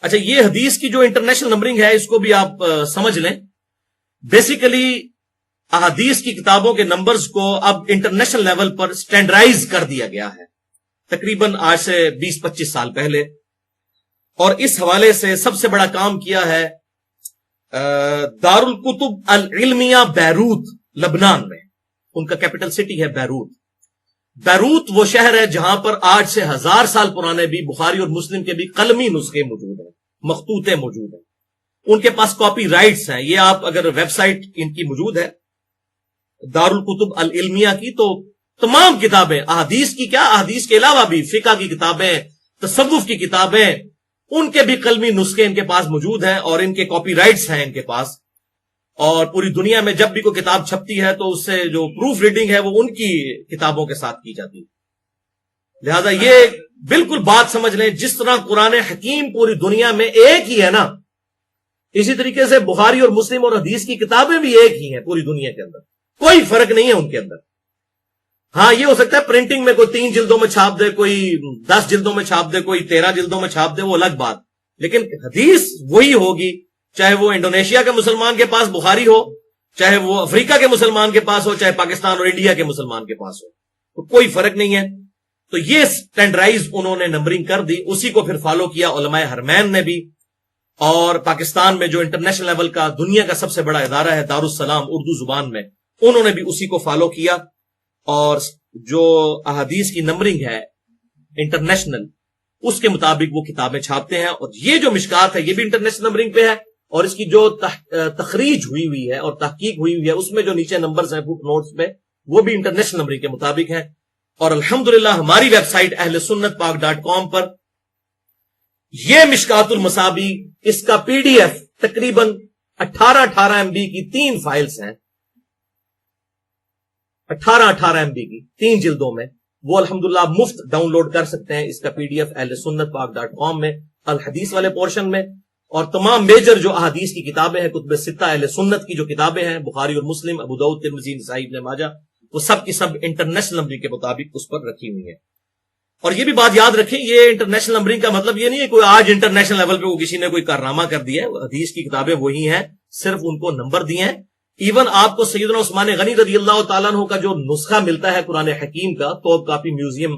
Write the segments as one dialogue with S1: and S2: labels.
S1: اچھا، یہ حدیث کی جو انٹرنیشنل نمبرنگ ہے اس کو بھی آپ سمجھ لیں. بیسیکلی احادیث کی کتابوں کے نمبرز کو اب انٹرنیشنل لیول پر سٹینڈرائز کر دیا گیا ہے تقریباً آج سے 20-25 سال پہلے. اور اس حوالے سے سب سے بڑا کام کیا ہے دارالکتب العلمیہ بیروت لبنان میں. ان کا کیپٹل سٹی ہے بیروت. بیروت وہ شہر ہے جہاں پر آج سے 1000 سال پرانے بھی بخاری اور مسلم کے بھی قلمی نسخے موجود ہیں، مخطوطے موجود ہیں. ان کے پاس کاپی رائٹس ہیں. یہ آپ اگر ویب سائٹ ان کی موجود ہے دارالکتب العلمیہ کی، تو تمام کتابیں احادیث کی کیا، احادیث کے علاوہ بھی فقہ کی کتابیں، تصوف کی کتابیں، ان کے بھی قلمی نسخے ان کے پاس موجود ہیں اور ان کے کاپی رائٹس ہیں ان کے پاس. اور پوری دنیا میں جب بھی کوئی کتاب چھپتی ہے تو اس سے جو پروف ریڈنگ ہے وہ ان کی کتابوں کے ساتھ کی جاتی ہے. لہذا یہ بالکل بات سمجھ لیں، جس طرح قرآن حکیم پوری دنیا میں ایک ہی ہے نا، اسی طریقے سے بخاری اور مسلم اور حدیث کی کتابیں بھی ایک ہی ہیں پوری دنیا کے اندر، کوئی فرق نہیں ہے ان کے اندر. ہاں یہ ہو سکتا ہے پرنٹنگ میں کوئی 3 جلدوں میں چھاپ دے، کوئی 10 جلدوں میں چھاپ دے، کوئی 13 جلدوں میں چھاپ دے، وہ الگ بات. لیکن حدیث وہی ہوگی، چاہے وہ انڈونیشیا کے مسلمان کے پاس بخاری ہو، چاہے وہ افریقہ کے مسلمان کے پاس ہو، چاہے پاکستان اور انڈیا کے مسلمان کے پاس ہو، تو کوئی فرق نہیں ہے. تو یہ سٹینڈرائز انہوں نے نمبرنگ کر دی. اسی کو پھر فالو کیا علماء حرمین نے بھی. اور پاکستان میں جو انٹرنیشنل لیول کا دنیا کا سب سے بڑا ادارہ ہے دارالسلام اردو زبان میں، انہوں نے بھی اسی کو فالو کیا. اور جو احادیث کی نمبرنگ ہے انٹرنیشنل، اس کے مطابق وہ کتابیں چھاپتے ہیں. اور یہ جو مشکات ہے یہ بھی انٹرنیشنل نمبرنگ پہ ہے، اور اس کی جو تخریج ہوئی ہے اور تحقیق ہوئی ہے اس میں جو نیچے نمبرز ہیں فٹ نوٹس پہ، وہ بھی انٹرنیشنل نمبرنگ کے مطابق ہیں. اور الحمدللہ ہماری ویب سائٹ اہل سنت پاک .com پر یہ مشکات المصابی، اس کا PDF تقریباً 18 MB کی 3 فائلز ہیں، 18 MB کی 3 جلدوں میں. وہ الحمدللہ مفت ڈاؤن لوڈ کر سکتے ہیں اس کا PDF اہل سنت پاک .com میں الحدیث والے پورشن میں. اور تمام میجر جو احادیث کی کتابیں ہیں، کتب ستہ اہل سنت کی جو کتابیں ہیں، بخاری اور مسلم، ابو داؤد، ترمذی، نسائی، ابن ماجہ، وہ سب کی سب انٹرنیشنل نمبرنگ کے مطابق اس پر رکھی ہوئی ہیں. اور یہ بھی بات یاد رکھیں، یہ انٹرنیشنل نمبرنگ کا مطلب یہ نہیں ہے کوئی آج انٹرنیشنل لیول پہ کسی نے کوئی کارنامہ کر دیا ہے. حدیث کی کتابیں وہی ہیں، صرف ان کو نمبر دیے ہیں. ایون آپ کو سیدنا عثمان غنی رضی اللہ تعالیٰ عنہ کا جو نسخہ ملتا ہے قرآن حکیم کا، توپ کاپی میوزیم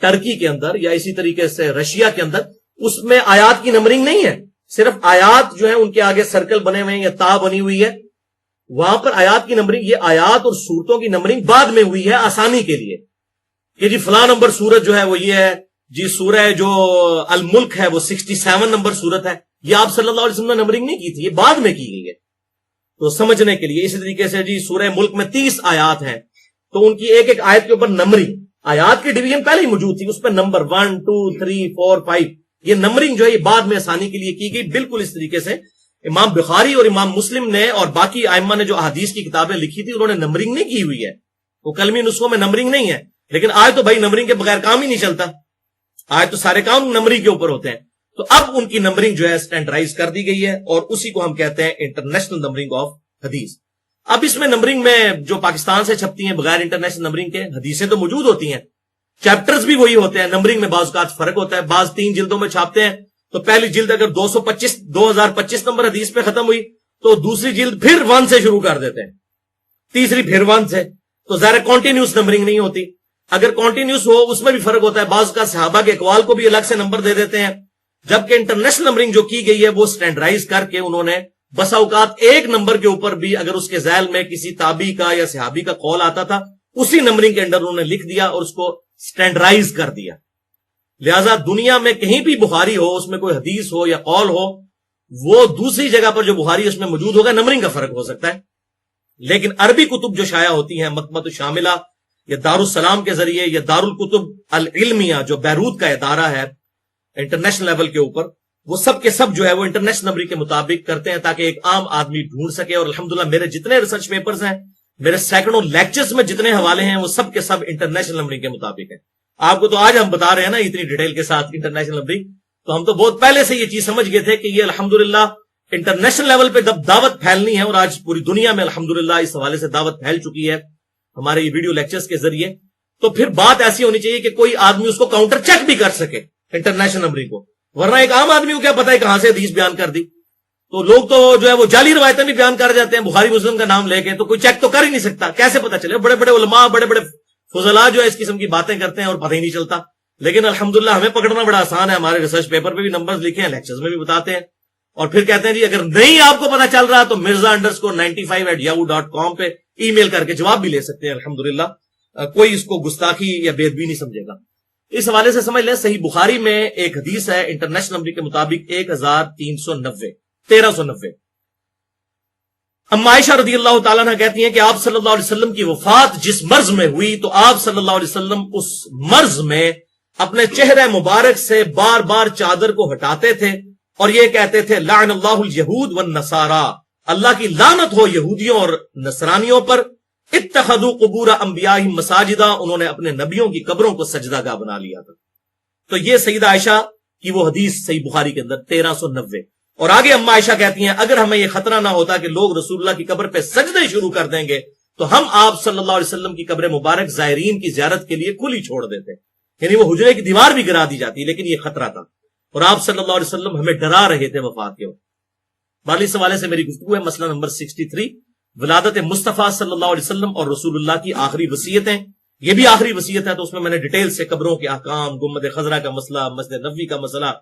S1: ٹرکی کے اندر یا اسی طریقے سے رشیا کے اندر، اس میں آیات کی نمبرنگ نہیں ہے. صرف آیات جو ہیں ان کے آگے سرکل بنے ہوئے ہیں یا تا بنی ہوئی ہے، وہاں پر آیات کی نمبرنگ، یہ آیات اور سورتوں کی نمبرنگ بعد میں ہوئی ہے آسانی کے لیے کہ جی فلاں نمبر سورت جو ہے وہ یہ ہے، جی سورہ جو الملک ہے وہ 67 نمبر سورت ہے. یہ آپ صلی اللہ علیہ وسلم نے نمبرنگ نہیں کی تھی، یہ بعد میں کی گئی ہے تو سمجھنے کے لیے. اسی طریقے سے جی سورہ ملک میں 30 آیات ہیں تو ان کی ایک ایک آیت کے اوپر نمبرنگ، آیات کی ڈویژن پہلے ہی موجود تھی، اس پہ نمبر 1 2 3 4 5، یہ نمبرنگ جو ہے یہ بعد میں آسانی کے لیے کی گئی. بالکل اس طریقے سے امام بخاری اور امام مسلم نے اور باقی ائمہ نے جو احادیث کی کتابیں لکھی تھی انہوں نے نمبرنگ نہیں کی ہوئی ہے. وہ قلمی نسخوں میں نمبرنگ نہیں ہے. لیکن آج تو بھائی نمبرنگ کے بغیر کام ہی نہیں چلتا، آج تو سارے کام نمبرنگ کے اوپر ہوتے ہیں. تو اب ان کی نمبرنگ جو ہے سٹینڈرائز کر دی گئی ہے اور اسی کو ہم کہتے ہیں انٹرنیشنل نمبرنگ آف حدیث. اب اس میں نمبرنگ میں جو پاکستان سے چھپتی ہیں بغیر انٹرنیشنل نمبرنگ کے حدیثیں تو موجود ہوتی ہیں، چیپٹرز بھی وہی ہوتے ہیں. نمبرنگ میں بعض اوقات فرق ہوتا ہے، بعض 3 جلدوں میں چھاپتے ہیں تو پہلی جلد اگر 2025 نمبر حدیث پہ ختم ہوئی تو دوسری جلد پھر 1 سے شروع کر دیتے ہیں، تیسری پھر 1 سے. تو ظاہر کنٹینیوس نمبرنگ نہیں ہوتی. اگر کنٹینیوس ہو اس میں بھی فرق ہوتا ہے، بعض کا صحابہ کے اقوال کو بھی الگ سے نمبر دے دیتے ہیں. جبکہ انٹرنیشنل نمبرنگ جو کی گئی ہے وہ سٹینڈرائز کر کے انہوں نے بسا اوقات ایک نمبر کے اوپر بھی اگر اس کے ذیل میں کسی تابعی کا یا صحابی کا قول آتا تھا اسی نمبرنگ کے اندر انہوں نے لکھ دیا اور اس کو سٹینڈرائز کر دیا. لہذا دنیا میں کہیں بھی بخاری ہو، اس میں کوئی حدیث ہو یا قول ہو، وہ دوسری جگہ پر جو بخاری اس میں موجود ہوگا نمبرنگ کا فرق ہو سکتا ہے. لیکن عربی کتب جو شائع ہوتی ہیں مکتبۃ الشاملہ یا دارالسلام کے ذریعے یا دارالکتب العلمیہ جو بیروت کا ادارہ ہے انٹرنیشنل لیول کے اوپر، وہ سب کے سب جو ہے وہ انٹرنیشنل نمبرنگ کے مطابق کرتے ہیں تاکہ ایک عام آدمی ڈھونڈ سکے. اور الحمدللہ میرے جتنے ریسرچ پیپرز ہیں، میرے سینکڑوں لیکچرز میں جتنے حوالے ہیں وہ سب کے سب انٹرنیشنل نمبرنگ کے مطابق ہیں. آپ کو تو آج ہم بتا رہے ہیں نا اتنی ڈیٹیل کے ساتھ انٹرنیشنل نمبرنگ، تو ہم تو بہت پہلے سے یہ چیز سمجھ گئے تھے کہ یہ الحمدللہ انٹرنیشنل لیول پہ جب دعوت پھیلنی ہے، اور آج پوری دنیا میں الحمدللہ اس حوالے سے دعوت پھیل چکی ہے ہمارے یہ ویڈیو لیکچرز کے ذریعے، تو پھر بات ایسی ہونی چاہیے کہ کوئی آدمی اس کو کاؤنٹر چیک بھی کر سکے انٹرنیشنل نمبرنگ کو. ورنہ ایک عام آدمی کو کیا پتا ہے کہاں سے حدیث بیان کر دی. تو لوگ تو جو ہے وہ جعلی روایتیں بھی بیان کر جاتے ہیں بخاری مسلم کا نام لے کے, تو کوئی چیک تو کر ہی نہیں سکتا, کیسے پتا چلے؟ بڑے بڑے علماء, بڑے بڑے فضلاء جو ہے اس قسم کی باتیں کرتے ہیں اور پتہ ہی نہیں چلتا. لیکن الحمدللہ ہمیں پکڑنا بڑا آسان ہے, ہمارے ریسرچ پیپر پہ بھی نمبرز لکھے ہیں, لیکچرز میں بھی بتاتے ہیں, اور پھر کہتے ہیں جی اگر نہیں آپ کو پتا چل رہا تو mirza_95@yahoo.com پہ ای میل کر کے جواب بھی لے سکتے ہیں. الحمدللہ کوئی اس کو گستاخی یا بے ادبی نہیں سمجھے گا. اس حوالے سے سمجھ لیں صحیح بخاری میں ایک حدیث ہے انٹرنیشنل نمبر کے مطابق 1390. اما عائشہ رضی اللہ تعالیٰ عنہ کہتی ہیں کہ آپ صلی اللہ علیہ وسلم کی وفات جس مرض میں ہوئی تو آپ صلی اللہ علیہ وسلم اس مرض میں اپنے چہرہ مبارک سے بار بار چادر کو ہٹاتے تھے اور یہ کہتے تھے لعن اللہ الیہود والنصارى, اللہ کی لعنت ہو یہودیوں اور نصرانیوں پر. اتخذوا قبور انبیائہم مساجدا, انہوں نے اپنے نبیوں کی قبروں کو سجدہ گاہ بنا لیا تھا. تو یہ سیدہ عائشہ کی وہ حدیث صحیح بخاری کے اندر 1390. اور آگے اما عائشہ کہتی ہیں اگر ہمیں یہ خطرہ نہ ہوتا کہ لوگ رسول اللہ کی قبر پہ سجدے شروع کر دیں گے تو ہم آپ صلی اللہ علیہ وسلم کی قبر مبارک زائرین کی زیارت کے لیے کھلی چھوڑ دیتے, یعنی وہ حجرے کی دیوار بھی گرا دی جاتی, لیکن یہ خطرہ تھا اور آپ صلی اللہ علیہ وسلم ہمیں ڈرا رہے تھے وفات کے وقت. بالی اس حوالے سے میری گفتگو ہے مسئلہ نمبر 63, ولادت مصطفیٰ صلی اللہ علیہ وسلم اور رسول اللہ کی آخری وصیتیں. یہ بھی آخری وصیت ہے تو اس میں نے ڈیٹیل سے قبروں کے احکام, گنبد خضرا کا مسئلہ, مسجد نبوی کا مسئلہ,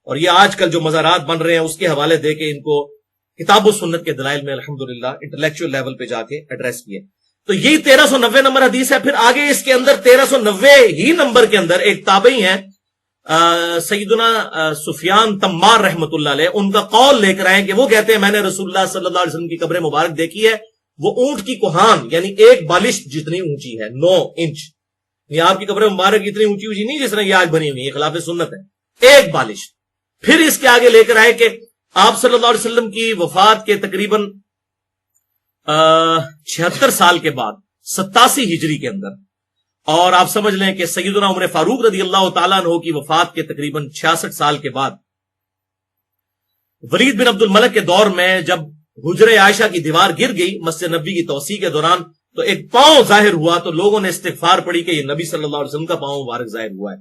S1: اور یہ آج کل جو مزارات بن رہے ہیں اس کے حوالے دے کے ان کو کتاب و سنت کے دلائل میں الحمدللہ انٹلیکچوئل لیول پہ جا کے ایڈریس کیے. تو یہی 1390 نمبر حدیث ہے. پھر آگے اس کے اندر 1390 ہی نمبر کے اندر ایک تابعی ہیں سیدنا سفیان تمار رحمت اللہ علیہ, ان کا قول لے کر آئے کہ وہ کہتے ہیں میں نے رسول اللہ صلی اللہ علیہ وسلم کی قبر مبارک دیکھی ہے, وہ اونٹ کی کوہان یعنی ایک بالش جتنی اونچی ہے, 9 انچ. یہ آپ کی قبر مبارک اتنی اونچی اونچی نہیں جس طرح یہ آج بنی ہوئی ہے, خلاف سنت ہے, ایک بالش. پھر اس کے آگے لے کر آئے کہ آپ صلی اللہ علیہ وسلم کی وفات کے تقریباً 76 سال کے بعد 87 ہجری کے اندر, اور آپ سمجھ لیں کہ سیدنا عمر فاروق رضی اللہ تعالیٰ عنہ کی وفات کے تقریباً 66 سال کے بعد ولید بن عبد الملک کے دور میں جب حجرہ عائشہ کی دیوار گر گئی مسجد نبی کی توسیع کے دوران تو ایک پاؤں ظاہر ہوا, تو لوگوں نے استغفار پڑھی کہ یہ نبی صلی اللہ علیہ وسلم کا پاؤں مبارک ظاہر ہوا ہے.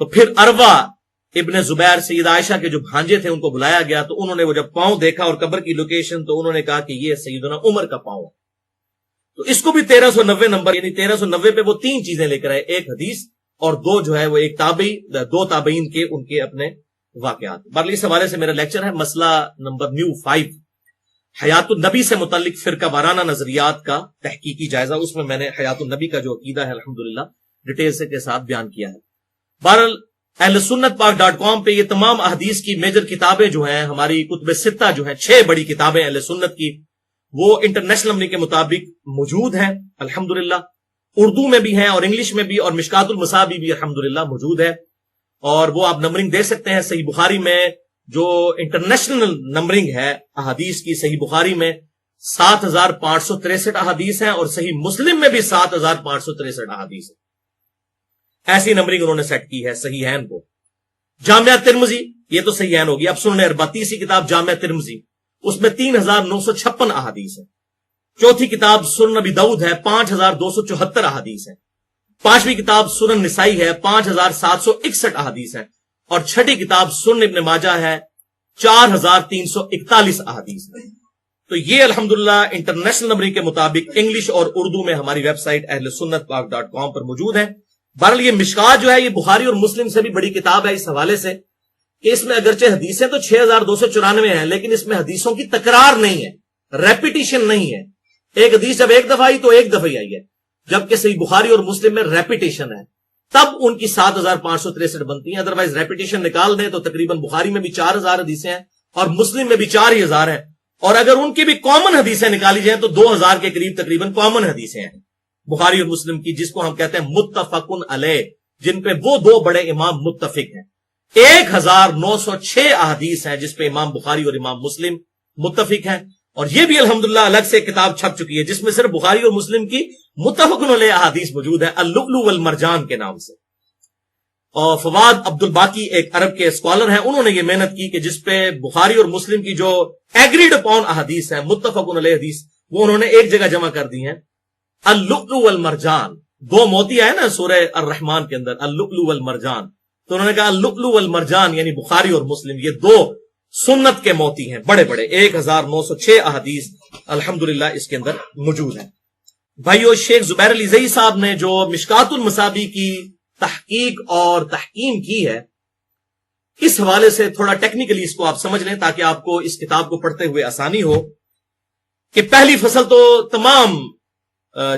S1: تو پھر عروہ ابن زبیر سید عائشہ کے جو بھانجے تھے ان کو بلایا گیا, تو انہوں نے وہ جب پاؤں دیکھا اور قبر کی لوکیشن, تو انہوں نے کہا کہ یہ سیدنا عمر کا پاؤں ہے. تو اس کو بھی 1390 نمبر یعنی 1390 پہ وہ 3 چیزیں لے کر آئے, ایک حدیث اور 2 جو ہے وہ ایک تابعی, 2 تابعین کے ان کے اپنے واقعات. بہرحال اس حوالے سے میرا لیکچر ہے مسئلہ نمبر 5 حیات النبی سے متعلق فرقہ وارانہ نظریات کا تحقیقی جائزہ. اس میں میں نے حیات النبی کا جو عقیدہ ہے الحمدللہ ڈیٹیل سے کے ساتھ بیان کیا ہے. بہرحال اہل سنت پاک.com پہ یہ تمام احادیث کی میجر کتابیں جو ہیں, ہماری کتب ستہ جو ہیں, 6 بڑی کتابیں اہل سنت کی, وہ انٹرنیشنل نمبر کے مطابق موجود ہیں الحمدللہ. اردو میں بھی ہیں اور انگلش میں بھی, اور مشکات المصابیح بھی الحمدللہ موجود ہے, اور وہ آپ نمبرنگ دے سکتے ہیں. صحیح بخاری میں جو انٹرنیشنل نمبرنگ ہے احادیث کی, صحیح بخاری میں 7563 احادیث ہیں, اور صحیح مسلم میں بھی 7563 احادیث ہیں. ایسی نمبرنگ انہوں نے سیٹ کی ہے صحیحین کو. جامعہ ترمذی, یہ تو صحیحین ہوگی. اب سنن 32 کتاب جامعہ ترمذی, اس میں 3956 احادیث ہیں. چوتھی کتاب سنن ابی داؤد ہے, 5274 احادیث ہیں. 5ویں کتاب سنن نسائی ہے, 5761 احادیث ہیں. اور 6ٹھی کتاب سنن ابن ماجہ ہے, 4341 احادیث ہیں. تو یہ الحمدللہ انٹرنیشنل نمبرنگ کے مطابق انگلش اور اردو میں ہماری ویب سائٹ اہل سنت پاک.com پر موجود ہے. بہرحال یہ مشکات جو ہے یہ بخاری اور مسلم سے بھی بڑی کتاب ہے اس حوالے سے کہ اس میں اگرچہ حدیثیں تو 6294 ہیں, لیکن اس میں حدیثوں کی تکرار نہیں ہے, ریپیٹیشن نہیں ہے. ایک حدیث جب ایک دفعہ آئی تو ایک دفعہ ہی آئی ہے, جبکہ صحیح بخاری اور مسلم میں ریپیٹیشن ہے, تب ان کی 7563 بنتی ہیں. ادروائز ریپیٹیشن نکال دیں تو تقریباً بخاری میں بھی 4000 حدیثیں ہیں اور مسلم میں بھی 4000 ہیں, اور اگر ان کی بھی کامن حدیثیں نکالی جائیں تو 2000 کے قریب تقریباً کامن حدیثیں ہیں بخاری اور مسلم کی, جس کو ہم کہتے ہیں متفقن علیہ, جن پہ وہ 2 بڑے امام متفق ہیں. 1906 احادیث ہیں جس پہ امام بخاری اور امام مسلم متفق ہیں, اور یہ بھی الحمدللہ الگ سے کتاب چھپ چکی ہے جس میں صرف بخاری اور مسلم کی متفقن علیہ احادیث موجود ہے, اللؤلؤ والمرجان کے نام سے. اور فواد عبد الباقی ایک عرب کے اسکالر ہیں, انہوں نے یہ محنت کی کہ جس پہ بخاری اور مسلم کی جو ایگریڈ اپون احادیث ہیں متفقن علیہ حدیث, وہ انہوں نے ایک جگہ جمع کر دی ہیں. اللؤلؤ والمرجان, 2 موتی آئے نا سورہ الرحمن کے اندر, اللؤلؤ والمرجان, تو انہوں نے کہا لؤلؤ والمرجان یعنی بخاری اور مسلم یہ دو سنت کے موتی ہیں بڑے بڑے، 1906 احادیث الحمدللہ اس کے اندر موجود ہیں۔ بھائیو، شیخ زبیر علی زئی صاحب نے جو مشکات المصابیح کی تحقیق اور تحکیم کی ہے، اس حوالے سے تھوڑا ٹیکنیکلی اس کو آپ سمجھ لیں تاکہ آپ کو اس کتاب کو پڑھتے ہوئے آسانی ہو، کہ پہلی فصل تو تمام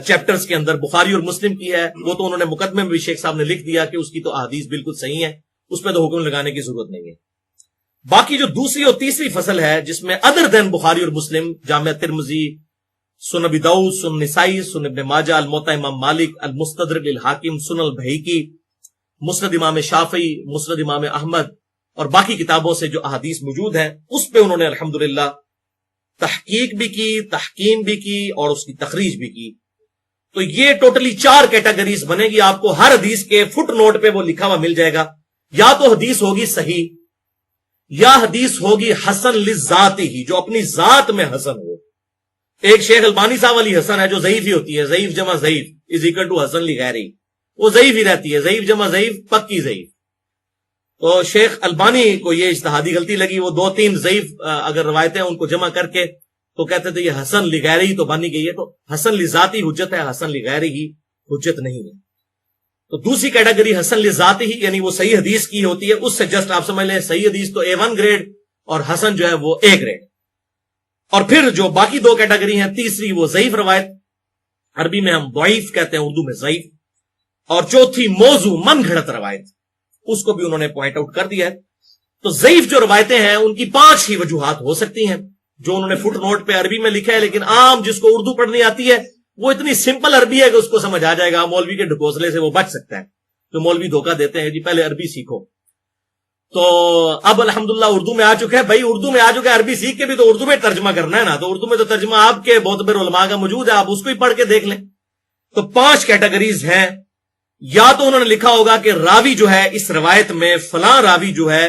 S1: چیپٹرز کے اندر بخاری اور مسلم کی ہے، وہ تو انہوں نے مقدمے میں بھی شیخ صاحب نے لکھ دیا کہ اس کی تو احادیث بالکل صحیح ہے، اس میں تو حکم لگانے کی ضرورت نہیں ہے۔ باقی جو دوسری اور تیسری فصل ہے جس میں ادر دین بخاری اور مسلم، جامع ترمذی، سنن ابی داؤد، سنن نسائی، سنن ابن ماجہ، الموطأ امام مالک، المستدرک للحاکم، سنن البیہقی، مسند امام شافعی، مسند امام احمد اور باقی کتابوں سے جو احادیث موجود ہیں اس پہ انہوں نے الحمدللہ تحقیق بھی کی، تحکیم بھی کی اور اس کی تخریج بھی کی۔ تو یہ ٹوٹلی 4 کیٹیگریز بنے گی، آپ کو ہر حدیث کے فٹ نوٹ پہ وہ لکھا ہوا مل جائے گا، یا تو حدیث ہوگی صحیح، یا حدیث ہوگی حسن لذات ہی، جو اپنی ذات میں حسن ہو۔ ایک شیخ البانی صاحب والی حسن ہے جو ضعیف ہی ہوتی ہے، ضعیف جمع ضعیف از اکول ٹو حسن لغیرہ، وہ ضعیف ہی رہتی ہے، ضعیف جمع ضعیف پکی ضعیف۔ تو شیخ البانی کو یہ اجتہادی غلطی لگی، وہ 2-3 ضعیف اگر روایتیں ان کو جمع کر کے تو کہتے تھے یہ حسن لغیرہ ہی تو بنی گئی ہے، تو حسن لذاتی حجت ہے، حسن لغیرہ ہی حجت نہیں ہے۔ تو دوسری کیٹیگری حسن لذاتی ہی یعنی وہ صحیح حدیث کی ہوتی ہے، اس سے جسٹ آپ سمجھ لیں صحیح حدیث تو A1 گریڈ اور حسن جو ہے وہ A گریڈ۔ اور پھر جو باقی 2 کیٹیگری ہیں، تیسری وہ ضعیف روایت، عربی میں ہم ضعیف کہتے ہیں، اردو میں ضعیف، اور چوتھی موضوع من گھڑت روایت، اس کو بھی انہوں نے پوائنٹ آؤٹ کر دیا ہے۔ تو ضعیف جو روایتیں ہیں ان کی 5 ہی وجوہات ہو سکتی ہیں جو انہوں نے فٹ نوٹ پہ عربی میں لکھا ہے، لیکن عام جس کو اردو پڑھنی آتی ہے وہ اتنی سمپل عربی ہے کہ اس کو سمجھ آ جائے گا، مولوی کے ڈھکوسلے سے وہ بچ سکتا ہے، جو مولوی دھوکہ دیتے ہیں جی پہلے عربی سیکھو۔ تو اب الحمدللہ اردو میں آ چکا ہے، بھائی اردو میں آ چکا ہے، عربی سیکھ کے بھی تو اردو میں ترجمہ کرنا ہے نا، تو اردو میں تو ترجمہ آپ کے بہت بڑے علماء کا موجود ہے، آپ اس کو ہی پڑھ کے دیکھ لیں۔ تو 5 کیٹیگریز ہیں، یا تو انہوں نے لکھا ہوگا کہ راوی جو ہے اس روایت میں فلاں راوی جو ہے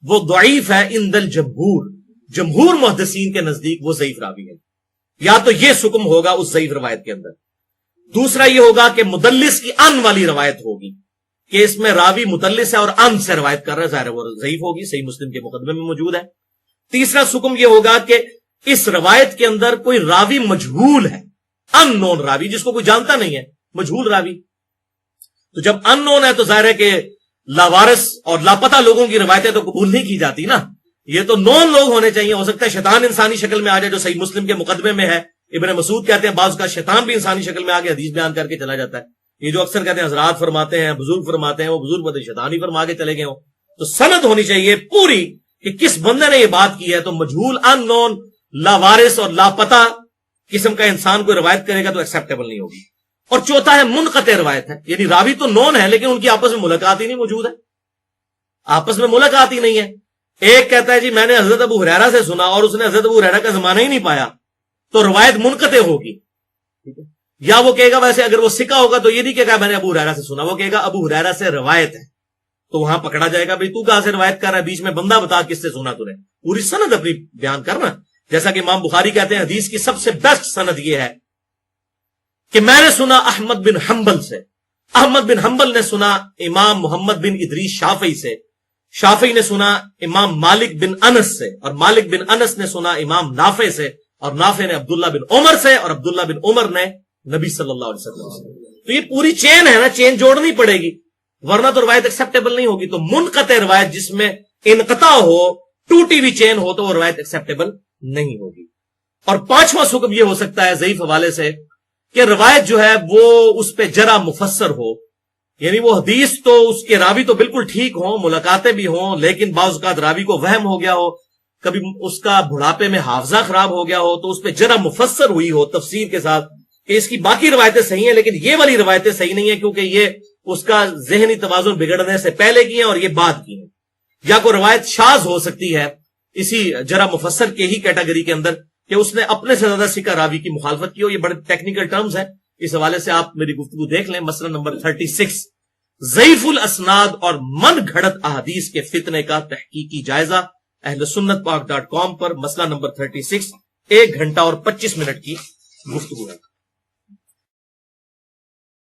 S1: وہ ضعیف ہے عند الجمہور، جمہور محدثین کے نزدیک وہ ضعیف راوی ہے، یا تو یہ حکم ہوگا اس ضعیف روایت کے اندر۔ دوسرا یہ ہوگا کہ مدلس کی ان والی روایت ہوگی، کہ اس میں راوی مدلس ہے اور ان سے روایت کر رہا ہے، ظاہر ہے وہ ضعیف ہوگی، صحیح مسلم کے مقدمے میں موجود ہے۔ تیسرا حکم یہ ہوگا کہ اس روایت کے اندر کوئی راوی مجہول ہے، ان نون راوی، جس کو کوئی جانتا نہیں ہے، مجہول راوی۔ تو جب ان نون ہے تو ظاہر ہے کہ لاوارث اور لاپتہ لوگوں کی روایتیں تو قبول نہیں کی جاتی نا، یہ تو نون لوگ ہونے چاہیے۔ ہو سکتا ہے شیطان انسانی شکل میں آ جائے جو صحیح مسلم کے مقدمے میں ہے، ابن مسعود کہتے ہیں بعض کا شیطان بھی انسانی شکل میں آ کے حدیث بیان کر کے چلا جاتا ہے، یہ جو اکثر کہتے ہیں حضرات فرماتے ہیں، بزرگ فرماتے ہیں، وہ بزرگ بدے شیطان ہی فرما کے چلے گئے ہوں۔ تو سند ہونی چاہیے پوری کہ کس بندے نے یہ بات کی ہے، تو مجہول، ان نون، لاوارث اور لاپتہ قسم کا انسان کوئی روایت کرے گا تو ایکسیپٹیبل نہیں ہوگی۔ اور چوتھا ہے منقطع روایت ہے، یعنی راوی تو نون ہے لیکن ان کی آپس میں ملاقات ہی نہیں موجود ہے، آپس میں ملاقات ہی نہیں ہے۔ ایک کہتا ہے جی میں نے حضرت ابو ہریرہ سے سنا اور اس نے حضرت ابو ہریرہ کا زمانہ ہی نہیں پایا، تو روایت منقطع ہوگی، ٹھیک ہے۔ یا وہ کہے گا ویسے اگر وہ سکا ہوگا تو یہ نہیں کہے گا میں نے ابو ہریرہ سے سنا، وہ کہے گا ابو ہریرہ سے روایت ہے، تو وہاں پکڑا جائے گا بھئی تو کہاں سے روایت کر رہا ہے، بیچ میں بندہ بتا کس سے سنا تو نے، پوری سند اپنی بیان کرنا۔ جیسا کہ امام بخاری کہتے ہیں حدیث کی سب سے بیسٹ سند یہ ہے کہ میں نے سنا احمد بن حنبل سے، احمد بن حنبل نے سنا امام محمد بن ادریس شافعی سے، شافعی نے سنا امام مالک بن انس سے، اور مالک بن انس نے سنا امام نافع سے، اور نافع نے عبداللہ بن عمر سے، اور عبداللہ بن عمر نے نبی صلی اللہ علیہ وسلم سے۔ تو یہ پوری چین ہے نا، چین جوڑنی پڑے گی ورنہ تو روایت ایکسیپٹیبل نہیں ہوگی۔ تو منقطع روایت جس میں انقطاع ہو، ٹوٹی ہوئی چین ہو، تو وہ روایت ایکسیپٹیبل نہیں ہوگی۔ اور 5واں حکم یہ ہو سکتا ہے ضعیف حوالے سے کہ روایت جو ہے وہ اس پہ جرا مفسر ہو، یعنی وہ حدیث تو اس کے راوی تو بالکل ٹھیک ہوں، ملاقاتیں بھی ہوں، لیکن بعض اوقات راوی کو وہم ہو گیا ہو، کبھی اس کا بڑھاپے میں حافظہ خراب ہو گیا ہو، تو اس پہ جرا مفسر ہوئی ہو تفسیر کے ساتھ کہ اس کی باقی روایتیں صحیح ہیں لیکن یہ والی روایتیں صحیح نہیں ہیں کیونکہ یہ اس کا ذہنی توازن بگڑنے سے پہلے کی ہیں اور یہ بعد کی ہیں۔ یا کوئی روایت شاذ ہو سکتی ہے اسی جرا مفسر کے ہی کیٹیگری کے اندر کہ اس نے اپنے سے زیادہ سکا راوی کی مخالفت کی ہو۔ یہ بڑے ٹیکنیکل ٹرمز ہیں، اس حوالے سے آپ میری گفتگو دیکھ لیں۔ مسئلہ نمبر 36 ضعیف الاسناد اور من گھڑت احادیث کے فتنے کا تحقیقی جائزہ، اہل سنت پاک .com پر مسئلہ نمبر 36، 1 گھنٹہ اور 25 منٹ کی گفتگو ہے۔